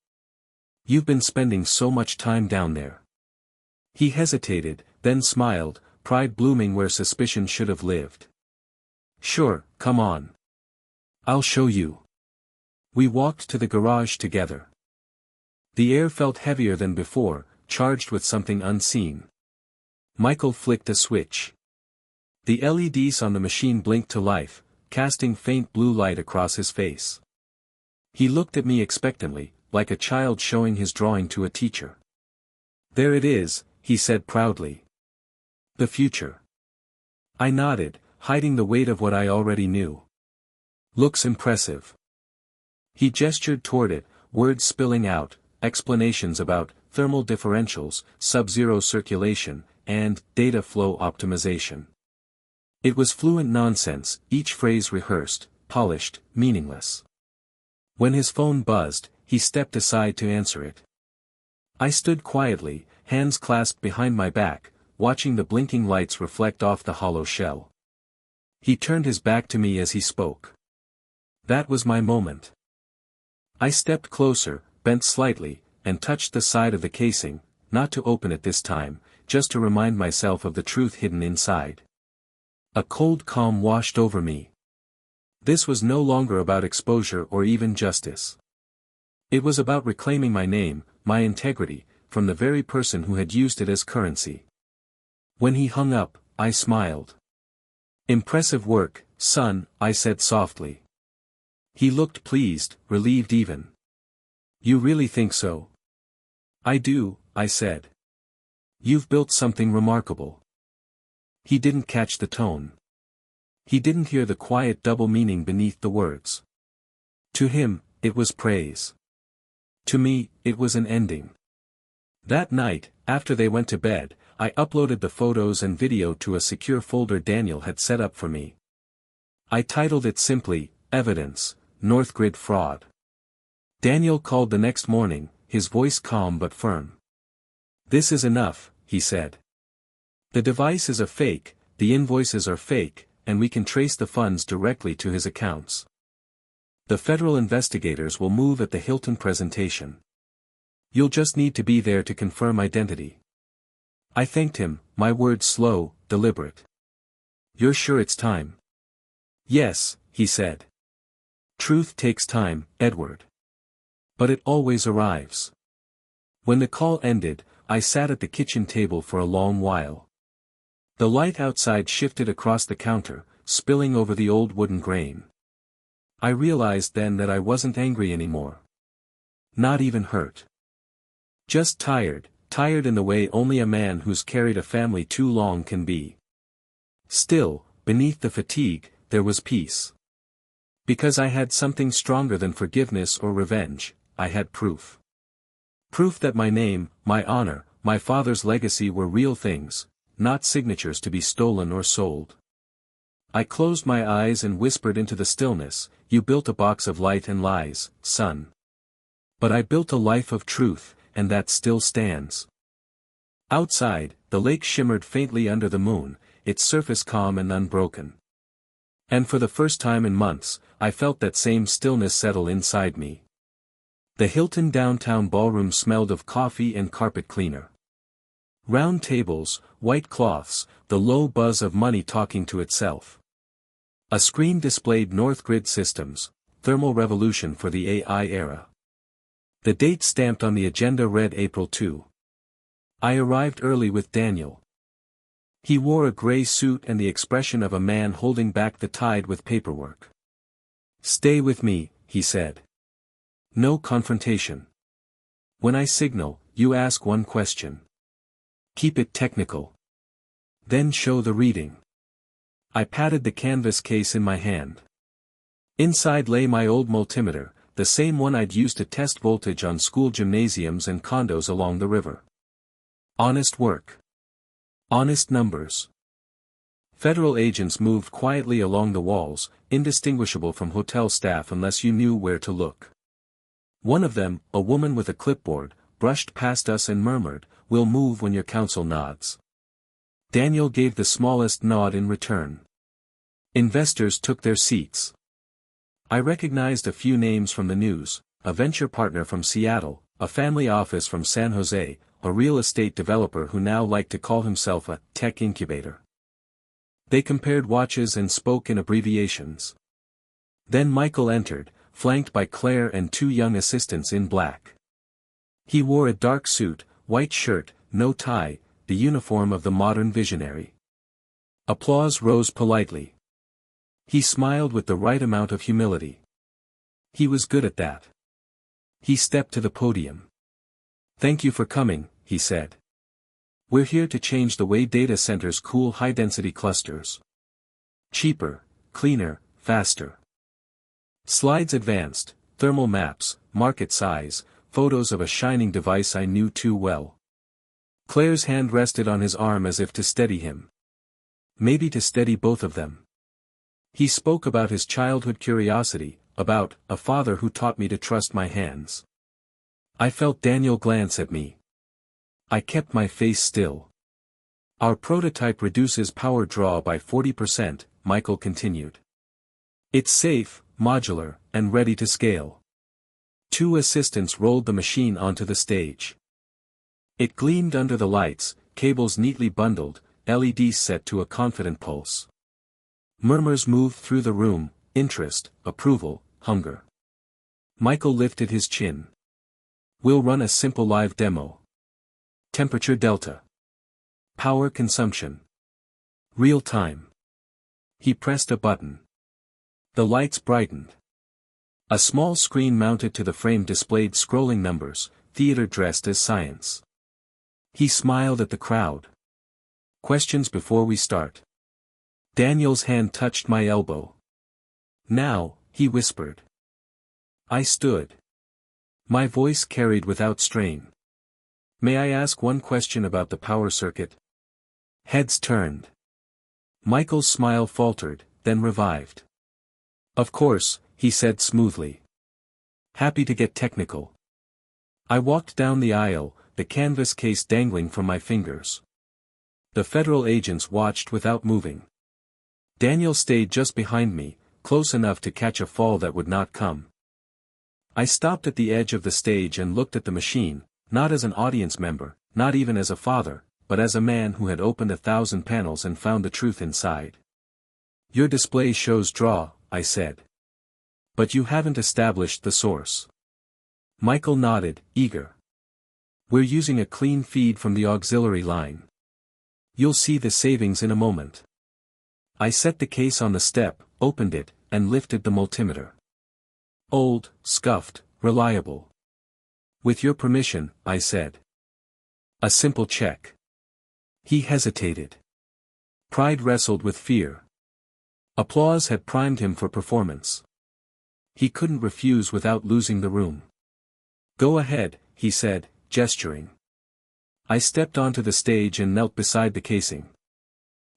"You've been spending so much time down there." He hesitated, then smiled, pride blooming where suspicion should have lived. "Sure, come on. I'll show you." We walked to the garage together. The air felt heavier than before, charged with something unseen. Michael flicked a switch. The LEDs on the machine blinked to life, casting faint blue light across his face. He looked at me expectantly, like a child showing his drawing to a teacher. "There it is," he said proudly. "The future." I nodded, hiding the weight of what I already knew. "Looks impressive." He gestured toward it, words spilling out, explanations about thermal differentials, sub-zero circulation, and data flow optimization. It was fluent nonsense, each phrase rehearsed, polished, meaningless. When his phone buzzed, he stepped aside to answer it. I stood quietly, hands clasped behind my back, watching the blinking lights reflect off the hollow shell. He turned his back to me as he spoke. That was my moment. I stepped closer, bent slightly, and touched the side of the casing, not to open it this time, just to remind myself of the truth hidden inside. A cold calm washed over me. This was no longer about exposure or even justice. It was about reclaiming my name, my integrity, from the very person who had used it as currency. When he hung up, I smiled. "Impressive work, son," I said softly. He looked pleased, relieved even. "You really think so?" "I do," I said. "You've built something remarkable." He didn't catch the tone. He didn't hear the quiet double meaning beneath the words. To him, it was praise. To me, it was an ending. That night, after they went to bed, I uploaded the photos and video to a secure folder Daniel had set up for me. I titled it simply, "Evidence, Northgrid Fraud." Daniel called the next morning, his voice calm but firm. "This is enough," he said. "The device is a fake, the invoices are fake, and we can trace the funds directly to his accounts. The federal investigators will move at the Hilton presentation. You'll just need to be there to confirm identity." I thanked him, my words slow, deliberate. "You're sure it's time?" "Yes," he said. "Truth takes time, Edward. But it always arrives." When the call ended, I sat at the kitchen table for a long while. The light outside shifted across the counter, spilling over the old wooden grain. I realized then that I wasn't angry anymore. Not even hurt. Just tired, tired in the way only a man who's carried a family too long can be. Still, beneath the fatigue, there was peace. Because I had something stronger than forgiveness or revenge, I had proof. Proof that my name, my honor, my father's legacy were real things, not signatures to be stolen or sold. I closed my eyes and whispered into the stillness, "You built a box of light and lies, son. But I built a life of truth, and that still stands." Outside, the lake shimmered faintly under the moon, its surface calm and unbroken. And for the first time in months, I felt that same stillness settle inside me. The Hilton downtown ballroom smelled of coffee and carpet cleaner. Round tables, white cloths, the low buzz of money talking to itself. A screen displayed North Grid Systems, thermal revolution for the AI era. The date stamped on the agenda read April 2. I arrived early with Daniel. He wore a gray suit and the expression of a man holding back the tide with paperwork. "Stay with me," he said. "No confrontation. When I signal, you ask one question. Keep it technical. Then show the reading." I patted the canvas case in my hand. Inside lay my old multimeter, the same one I'd used to test voltage on school gymnasiums and condos along the river. Honest work. Honest numbers. Federal agents moved quietly along the walls, indistinguishable from hotel staff unless you knew where to look. One of them, a woman with a clipboard, brushed past us and murmured, "We'll move when your counsel nods." Daniel gave the smallest nod in return. Investors took their seats. I recognized a few names from the news, a venture partner from Seattle, a family office from San Jose, a real estate developer who now liked to call himself a tech incubator. They compared watches and spoke in abbreviations. Then Michael entered, flanked by Claire and two young assistants in black. He wore a dark suit, white shirt, no tie, the uniform of the modern visionary. Applause rose politely. He smiled with the right amount of humility. He was good at that. He stepped to the podium. "Thank you for coming," he said. "We're here to change the way data centers cool high-density clusters. Cheaper, cleaner, faster." Slides advanced, thermal maps, market size, photos of a shining device I knew too well. Claire's hand rested on his arm as if to steady him. Maybe to steady both of them. He spoke about his childhood curiosity, about a father who taught me to trust my hands. I felt Daniel glance at me. I kept my face still. "Our prototype reduces power draw by 40%, Michael continued. "It's safe, modular, and ready to scale." Two assistants rolled the machine onto the stage. It gleamed under the lights, cables neatly bundled, LEDs set to a confident pulse. Murmurs moved through the room, interest, approval, hunger. Michael lifted his chin. "We'll run a simple live demo. Temperature delta. Power consumption. Real time." He pressed a button. The lights brightened. A small screen mounted to the frame displayed scrolling numbers, theater dressed as science. He smiled at the crowd. "Questions before we start?" Daniel's hand touched my elbow. "Now," he whispered. I stood. My voice carried without strain. "May I ask one question about the power circuit?" Heads turned. Michael's smile faltered, then revived. "Of course," he said smoothly. "Happy to get technical." I walked down the aisle, the canvas case dangling from my fingers. The federal agents watched without moving. Daniel stayed just behind me, close enough to catch a fall that would not come. I stopped at the edge of the stage and looked at the machine, not as an audience member, not even as a father, but as a man who had opened 1,000 panels and found the truth inside. "Your display shows draw," I said. "But you haven't established the source." Michael nodded, eager. "We're using a clean feed from the auxiliary line. You'll see the savings in a moment." I set the case on the step, opened it, and lifted the multimeter. Old, scuffed, reliable. "With your permission," I said. "A simple check." He hesitated. Pride wrestled with fear. Applause had primed him for performance. He couldn't refuse without losing the room. "Go ahead," he said, gesturing. I stepped onto the stage and knelt beside the casing.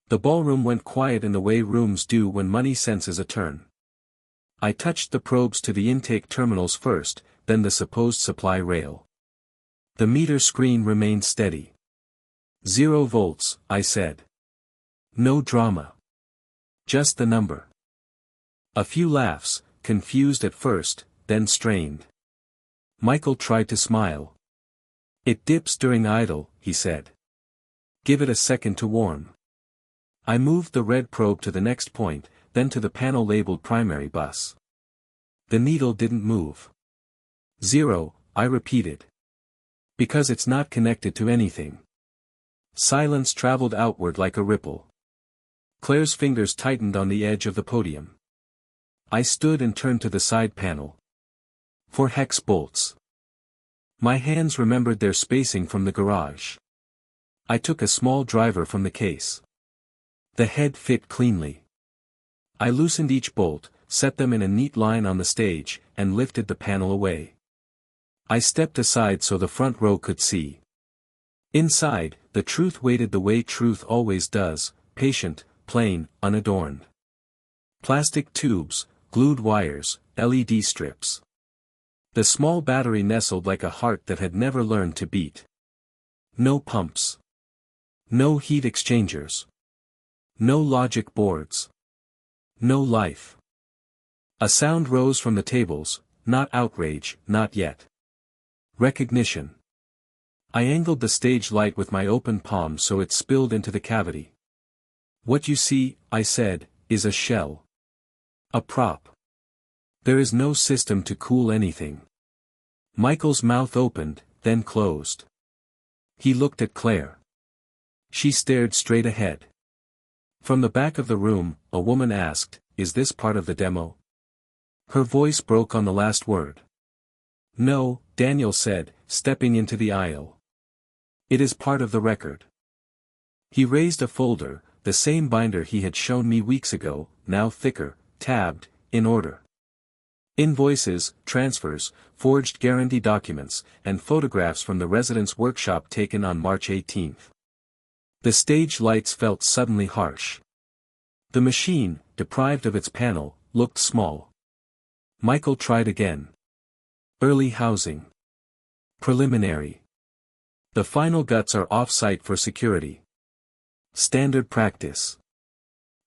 The ballroom went quiet in the way rooms do when money senses a turn. I touched the probes to the intake terminals first, then the supposed supply rail. The meter screen remained steady. 0 volts, I said. No drama. Just the number. A few laughs, confused at first, then strained. Michael tried to smile. It dips during idle, he said. Give it a second to warm. I moved the red probe to the next point, then to the panel labeled primary bus. The needle didn't move. 0, I repeated. Because it's not connected to anything. Silence traveled outward like a ripple. Claire's fingers tightened on the edge of the podium. I stood and turned to the side panel. For hex bolts. My hands remembered their spacing from the garage. I took a small driver from the case. The head fit cleanly. I loosened each bolt, set them in a neat line on the stage, and lifted the panel away. I stepped aside so the front row could see. Inside, the truth waited the way truth always does, patient, plain, unadorned. Plastic tubes, glued wires, LED strips. The small battery nestled like a heart that had never learned to beat. No pumps. No heat exchangers. No logic boards. No life. A sound rose from the tables, not outrage, not yet. Recognition. I angled the stage light with my open palm so it spilled into the cavity. What you see, I said, is a shell. A prop. There is no system to cool anything. Michael's mouth opened, then closed. He looked at Claire. She stared straight ahead. From the back of the room, a woman asked, "Is this part of the demo?" Her voice broke on the last word. "No," Daniel said, stepping into the aisle. "It is part of the record." He raised a folder, the same binder he had shown me weeks ago, now thicker, tabbed, in order. Invoices, transfers, forged guarantee documents, and photographs from the residence workshop taken on March 18. The stage lights felt suddenly harsh. The machine, deprived of its panel, looked small. Michael tried again. Early housing. Preliminary. The final guts are off-site for security. Standard practice.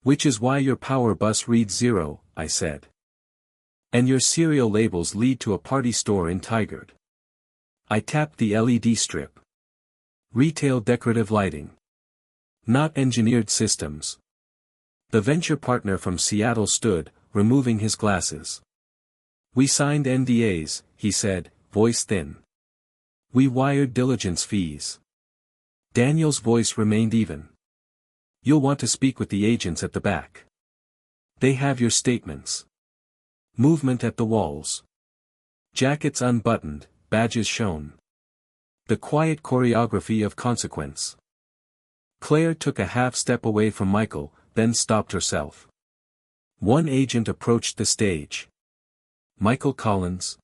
Which is why your power bus reads 0, I said. And your serial labels lead to a party store in Tigard. I tapped the LED strip. Retail decorative lighting. Not engineered systems. The venture partner from Seattle stood, removing his glasses. We signed NDAs, he said, voice thin. We wired diligence fees. Daniel's voice remained even. You'll want to speak with the agents at the back. They have your statements. Movement at the walls. Jackets unbuttoned, badges shown. The quiet choreography of consequence. Claire took a half step away from Michael, then stopped herself. One agent approached the stage. Michael Collins.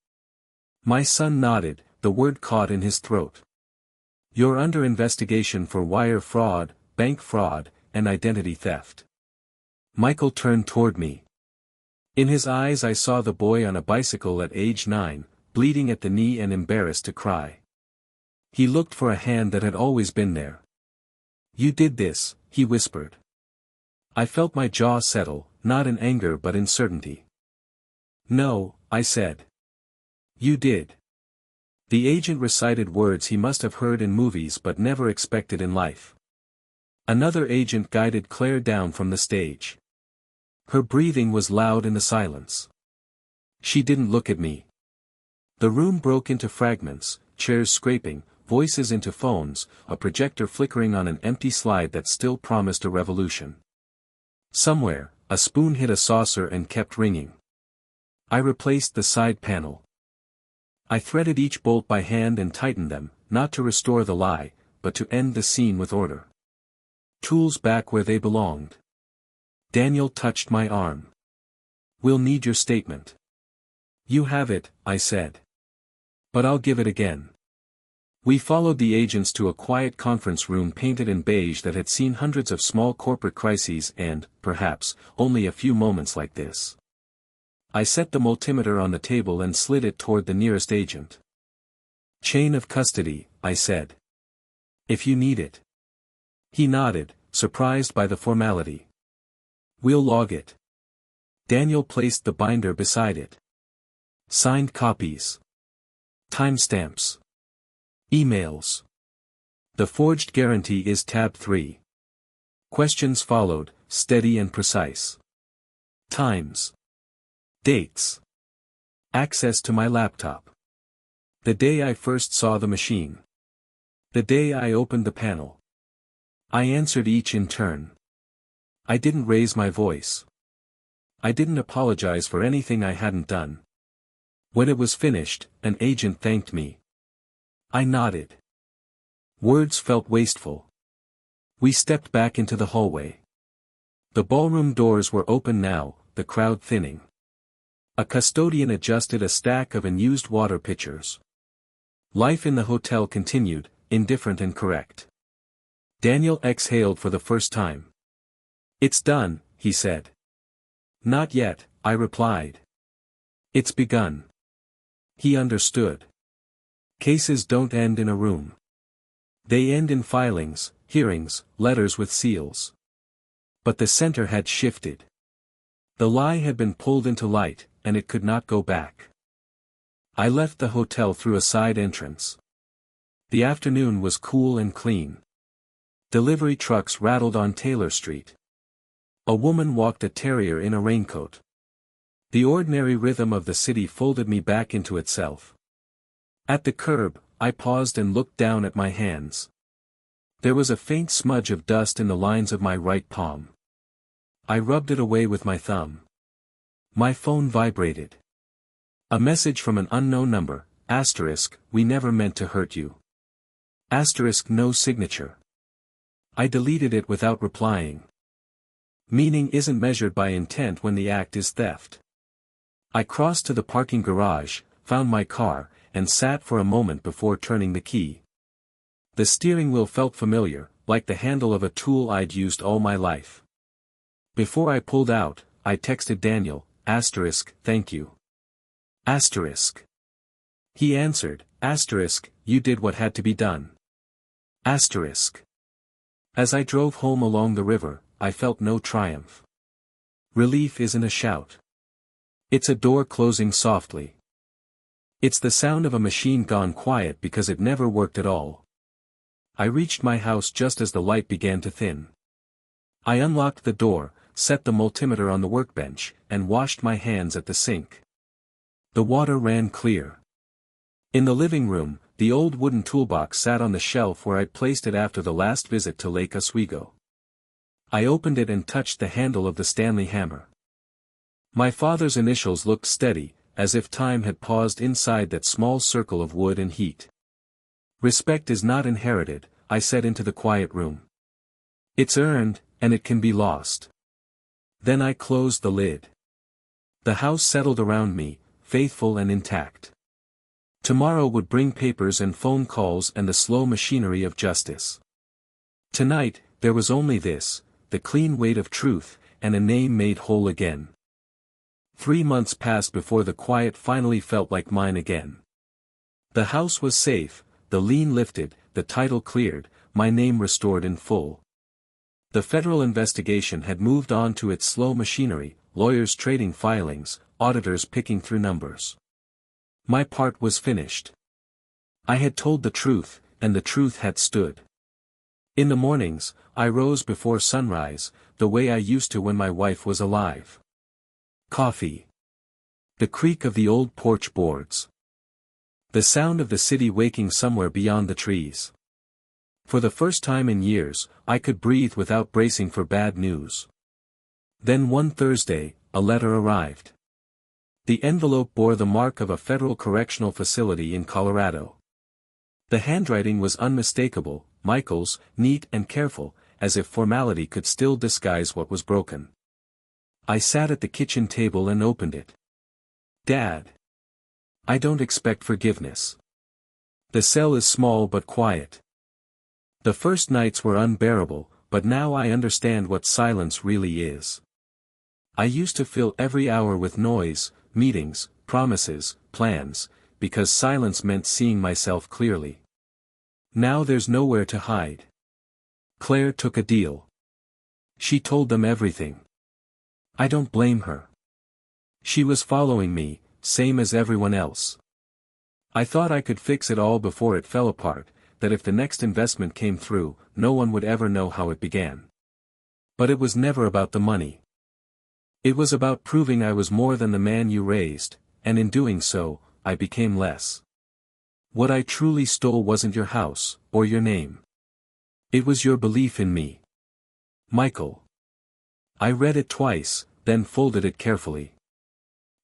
My son nodded, the word caught in his throat. You're under investigation for wire fraud, bank fraud, and identity theft. Michael turned toward me. In his eyes I saw the boy on a bicycle at age 9, bleeding at the knee and embarrassed to cry. He looked for a hand that had always been there. You did this, he whispered. I felt my jaw settle, not in anger but in certainty. No, I said. You did. The agent recited words he must have heard in movies but never expected in life. Another agent guided Claire down from the stage. Her breathing was loud in the silence. She didn't look at me. The room broke into fragments, chairs scraping, voices into phones, a projector flickering on an empty slide that still promised a revolution. Somewhere, a spoon hit a saucer and kept ringing. I replaced the side panel. I threaded each bolt by hand and tightened them, not to restore the lie, but to end the scene with order. Tools back where they belonged. Daniel touched my arm. We'll need your statement. You have it, I said. But I'll give it again. We followed the agents to a quiet conference room painted in beige that had seen hundreds of small corporate crises and, perhaps, only a few moments like this. I set the multimeter on the table and slid it toward the nearest agent. "Chain of custody," I said. "If you need it." He nodded, surprised by the formality. "We'll log it." Daniel placed the binder beside it. Signed copies. Timestamps. Emails. The forged guarantee is tab 3. Questions followed, steady and precise. Times. Dates. Access to my laptop. The day I first saw the machine. The day I opened the panel. I answered each in turn. I didn't raise my voice. I didn't apologize for anything I hadn't done. When it was finished, an agent thanked me. I nodded. Words felt wasteful. We stepped back into the hallway. The ballroom doors were open now, the crowd thinning. A custodian adjusted a stack of unused water pitchers. Life in the hotel continued, indifferent and correct. Daniel exhaled for the first time. "It's done," he said. "Not yet," I replied. "It's begun." He understood. Cases don't end in a room. They end in filings, hearings, letters with seals. But the center had shifted. The lie had been pulled into light, and it could not go back. I left the hotel through a side entrance. The afternoon was cool and clean. Delivery trucks rattled on Taylor Street. A woman walked a terrier in a raincoat. The ordinary rhythm of the city folded me back into itself. At the curb, I paused and looked down at my hands. There was a faint smudge of dust in the lines of my right palm. I rubbed it away with my thumb. My phone vibrated. A message from an unknown number, *, "We never meant to hurt you." *, no signature. I deleted it without replying. Meaning isn't measured by intent when the act is theft. I crossed to the parking garage, found my car, and sat for a moment before turning the key. The steering wheel felt familiar, like the handle of a tool I'd used all my life. Before I pulled out, I texted Daniel, *, "Thank you." *. He answered, *, "You did what had to be done." *. As I drove home along the river, I felt no triumph. Relief isn't a shout. It's a door closing softly. It's the sound of a machine gone quiet because it never worked at all. I reached my house just as the light began to thin. I unlocked the door, set the multimeter on the workbench, and washed my hands at the sink. The water ran clear. In the living room, the old wooden toolbox sat on the shelf where I'd placed it after the last visit to Lake Oswego. I opened it and touched the handle of the Stanley hammer. My father's initials looked steady, as if time had paused inside that small circle of wood and heat. "Respect is not inherited," I said into the quiet room. "It's earned, and it can be lost." Then I closed the lid. The house settled around me, faithful and intact. Tomorrow would bring papers and phone calls and the slow machinery of justice. Tonight, there was only this, the clean weight of truth, and a name made whole again. 3 months passed before the quiet finally felt like mine again. The house was safe, the lien lifted, the title cleared, my name restored in full. The federal investigation had moved on to its slow machinery, lawyers trading filings, auditors picking through numbers. My part was finished. I had told the truth, and the truth had stood. In the mornings, I rose before sunrise, the way I used to when my wife was alive. Coffee. The creak of the old porch boards. The sound of the city waking somewhere beyond the trees. For the first time in years, I could breathe without bracing for bad news. Then one Thursday, a letter arrived. The envelope bore the mark of a federal correctional facility in Colorado. The handwriting was unmistakable, Michael's, neat and careful, as if formality could still disguise what was broken. I sat at the kitchen table and opened it. "Dad. I don't expect forgiveness. The cell is small but quiet. The first nights were unbearable, but now I understand what silence really is. I used to fill every hour with noise, meetings, promises, plans, because silence meant seeing myself clearly. Now there's nowhere to hide. Claire took a deal. She told them everything. I don't blame her. She was following me, same as everyone else. I thought I could fix it all before it fell apart, that if the next investment came through, no one would ever know how it began. But it was never about the money. It was about proving I was more than the man you raised, and in doing so, I became less. What I truly stole wasn't your house, or your name. It was your belief in me. Michael. I read it twice, then folded it carefully.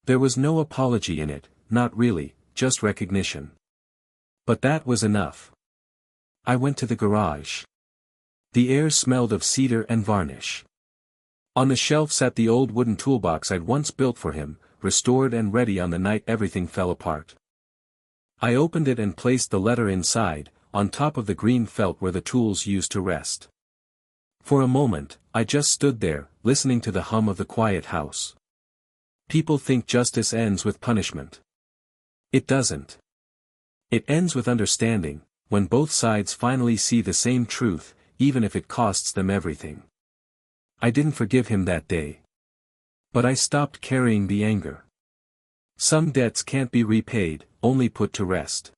There was no apology in it, not really, just recognition. But that was enough. I went to the garage. The air smelled of cedar and varnish. On the shelf sat the old wooden toolbox I'd once built for him, restored and ready on the night everything fell apart. I opened it and placed the letter inside, on top of the green felt where the tools used to rest. For a moment, I just stood there, listening to the hum of the quiet house. People think justice ends with punishment. It doesn't. It ends with understanding, when both sides finally see the same truth, even if it costs them everything. I didn't forgive him that day. But I stopped carrying the anger. Some debts can't be repaid, only put to rest.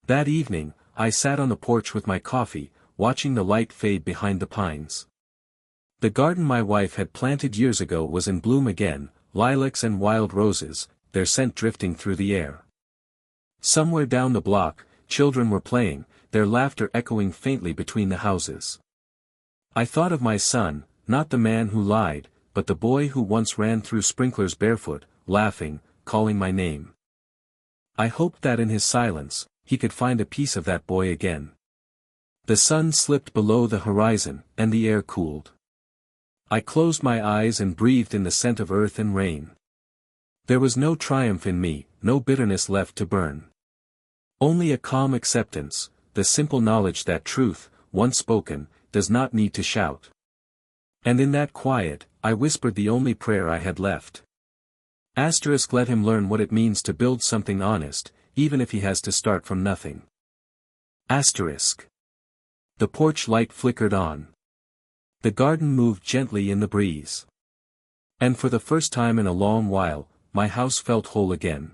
That evening, I sat on the porch with my coffee, watching the light fade behind the pines. The garden my wife had planted years ago was in bloom again, lilacs and wild roses, their scent drifting through the air. Somewhere down the block, children were playing, their laughter echoing faintly between the houses. I thought of my son, not the man who lied, but the boy who once ran through sprinklers barefoot, laughing, calling my name. I hoped that in his silence, he could find a piece of that boy again. The sun slipped below the horizon, and the air cooled. I closed my eyes and breathed in the scent of earth and rain. There was no triumph in me, no bitterness left to burn. Only a calm acceptance, the simple knowledge that truth, once spoken, does not need to shout. And in that quiet, I whispered the only prayer I had left. Let him learn what it means to build something honest, even if he has to start from nothing. The porch light flickered on. The garden moved gently in the breeze. And for the first time in a long while, my house felt whole again.